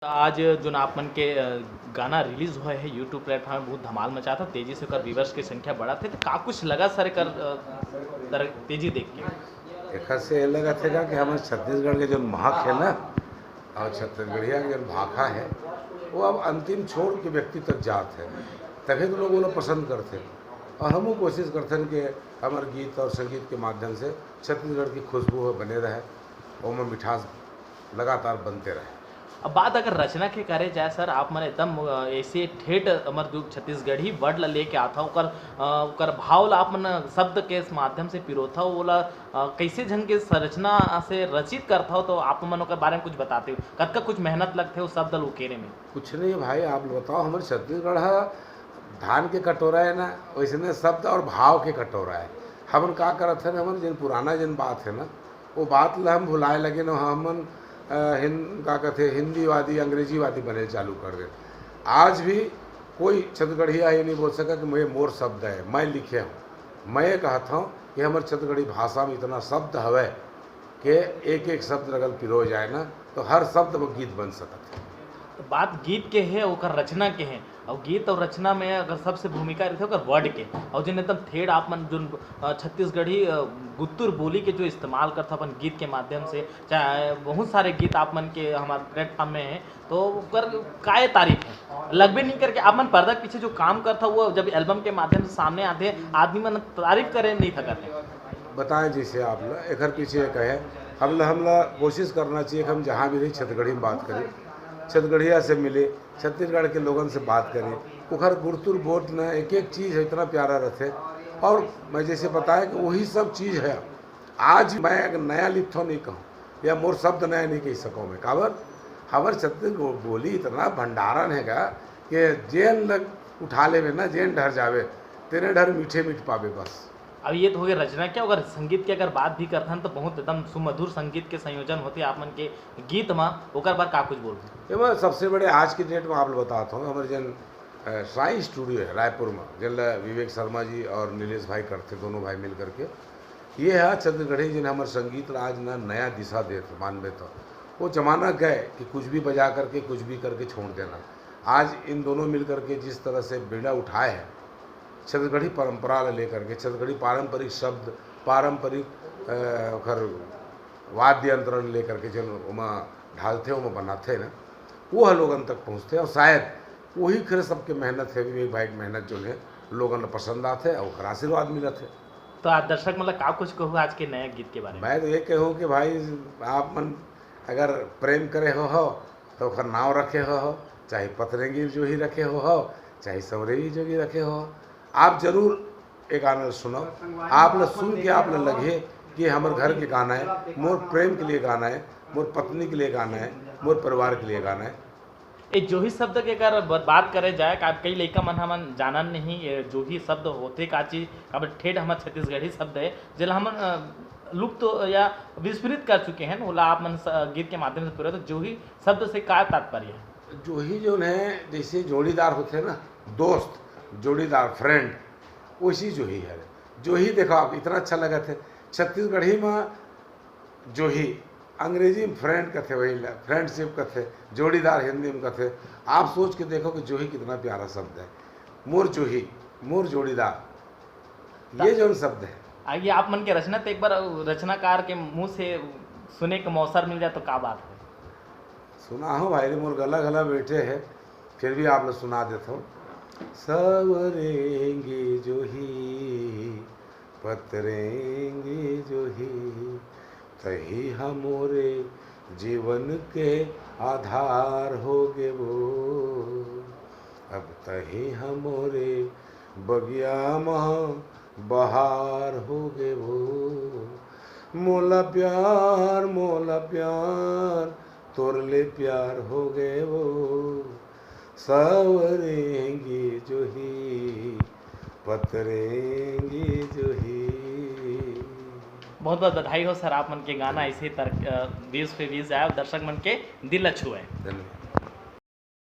आज जो ना आपमन के गाना रिलीज हुआ है यूट्यूब प्लेटफॉर्म में बहुत धमाल मचा था, तेजी से कर व्यूअर्स की संख्या बढ़ा थे, तो का कुछ लगा सर कर तेजी देख के एक से ये लगा थे कि हमारे छत्तीसगढ़ के जो महक है ना और छत्तीसगढ़िया के जो भाखा है वो अब अंतिम छोर के व्यक्ति तक जात है, तभी तो लोग उन्हें पसंद करते और हम कोशिश करते हैं कि हमारे गीत और संगीत के माध्यम से छत्तीसगढ़ की खुशबू बने रहे और में मिठास लगातार बनते रहे। अब बात अगर रचना के करे जाए सर, आप मन एकदम ऐसे ठेठ अमर जो छत्तीसगढ़ी वर्ड ला लेके आता ओकर भाव ला आप मन शब्द के माध्यम से पिरोथा ओला कैसे झन के संरचना से रचित करता हो, तो आप मन ओकर बारे में कुछ बताते हो, कतका कुछ मेहनत लगते हो शब्द ला उकेरे में? कुछ नहीं भाई, आप बताओ। हमारे छत्तीसगढ़ धान के कटोरा है ना, वैसे शब्द और भाव के कटोरा है। हम का करत है ना, हमारे जिन पुराना जिन बात है ना वो बात ला हम भुलाए लगे ना, हमन का कहते हिंदीवादी अंग्रेजीवादी बने चालू कर दे। आज भी कोई छत्तीसगढ़िया ये नहीं बोल सका कि मैं मोर शब्द है मैं लिखे हूँ। मैं ये कहता हूँ कि हमारे छत्तीसगढ़ी भाषा में इतना शब्द हवे कि एक एक शब्द अगर पिरो जाए ना तो हर शब्द वो गीत बन सकता है। तो बात गीत के है और रचना के है, और गीत और रचना में अगर सबसे भूमिका रहती है वर्ड के, और जिन एकदम थेड़ आप मन जो छत्तीसगढ़ी गुत्तुर बोली के जो इस्तेमाल करता अपन गीत के माध्यम से, चाहे बहुत सारे गीत आप मन के हमारे प्लेटफॉर्म में है, तो कर काय तारीफ है लगभग नहीं करके आप मन पर्दा के पीछे जो काम करता वो जब एल्बम के माध्यम से सामने आते आदमी मन तारीफ करे नहीं था करते। बताएं जैसे आप एक पीछे कहे हमला कोशिश करना चाहिए कि हम जहाँ भी रही छत्तीसगढ़ी में बात करें, छत्तीसगढ़िया से मिले, छत्तीसगढ़ के लोगों से बात करें। उखर गुरतुर बोट न एक एक चीज़ है इतना प्यारा रहते, और मैं जैसे बताया कि वही सब चीज़ है। आज मैं एक नया लिप्थो नहीं कहूँ या मोर शब्द नया नहीं कह सकूँ मैं, काबर हमारे छत्तीसगढ़ बोली इतना भंडारण है कि जेन लग उठा ले ना जेन ढर जावे तेरे ढर मीठे मीठ पावे बस। अब ये तो हो गया रचना क्या, अगर संगीत की अगर बात भी करते हैं तो बहुत एकदम सुमधुर संगीत के संयोजन होते आप मन के गीत में, ओकर बार का कुछ बोलते? मैं सबसे बड़े आज की डेट में आप बताता हूँ, हमारे जन साई स्टूडियो है रायपुर में, जिन विवेक शर्मा जी और नीलेश भाई करते, दोनों भाई मिल करके ये है छत्तीसगढ़ी जिन हमारे संगीत आज ना नया दिशा देते मानवे। तो वो जमाना गए कि कुछ भी बजा करके कुछ भी करके छोड़ देना। आज इन दोनों मिल करके जिस तरह से बेड़ा उठाए हैं छत्तीसगढ़ी परंपरा लेकर के, छत्तीसगढ़ी पारंपरिक शब्द पारंपरिक वाद्य यंत्र लेकर के जो ढालते वो बनाते ना वो लोगन तक पहुँचते, और शायद वही खरे सबके मेहनत है, विवेक भाई की मेहनत जो है लोगन पसंद आते और आशीर्वाद मिलत है। तो आज दर्शक मतलब का कुछ कहूँ आज के नए गीत के बारे में? मैं तो ये कहूँ कि भाई आप मन अगर प्रेम करे हो तो ओकर नाव रखे हो, चाहे पतरेंगी जो ही रखे हो चाहे सवरेगी जो ही रखे हो, आप जरूर एक गाना सुनो। आप लोग सुन के आप लोग लगे कि हमारे घर के गाना है, मोर प्रेम के लिए गाना है, मोर पत्नी के लिए गाना है, मोर परिवार के लिए गाना है। एक जो ही शब्द के अगर बात करे जाए का कई लड़का मन हमन जानन नहीं जो ही शब्द होते का चीज का ठेठ हमारे छत्तीसगढ़ी शब्द है जिला हमन लुप्त तो या विस्मृत कर चुके हैं, ओला आप मन गीत के माध्यम से पूरा, तो जो ही शब्द से का तात्पर्य है? जो ही जो है जैसे जोड़ीदार होते हैं ना, दोस्त जोड़ीदार फ्रेंड, वैसी जो ही है। जो ही देखो आप इतना अच्छा लगा थे छत्तीसगढ़ी में, जो ही अंग्रेजी में फ्रेंड कहते, वही फ्रेंडशिप कहते, जोड़ीदार हिंदी में कहते। आप सोच के देखो कि जो ही कितना प्यारा शब्द है, मोर जो ही मोर जोड़ीदार, ये जो शब्द है। आइए आप मन के रचना तो एक बार रचनाकार के मुंह से सुने का मौसर मिल जाए तो का बात है? सुना हो भाई, मोर गला गला बैठे है, फिर भी आप लोग सुना देता हूँ। सवरेंगे जो ही पतरेंगे जो ही, तही हमोरे जीवन के आधार होगे वो, अब तही हमोरे बगिया महा बहार होगे वो, मोला प्यार तोरले प्यार हो गए वो, सवरेंगे जो ही पतरेंगे जो ही। बहुत बहुत बधाई हो सर, आप मन के गाना ऐसे व्यूज पे व्यूज आए, दर्शक मन के दिल छुए। धन्यवाद।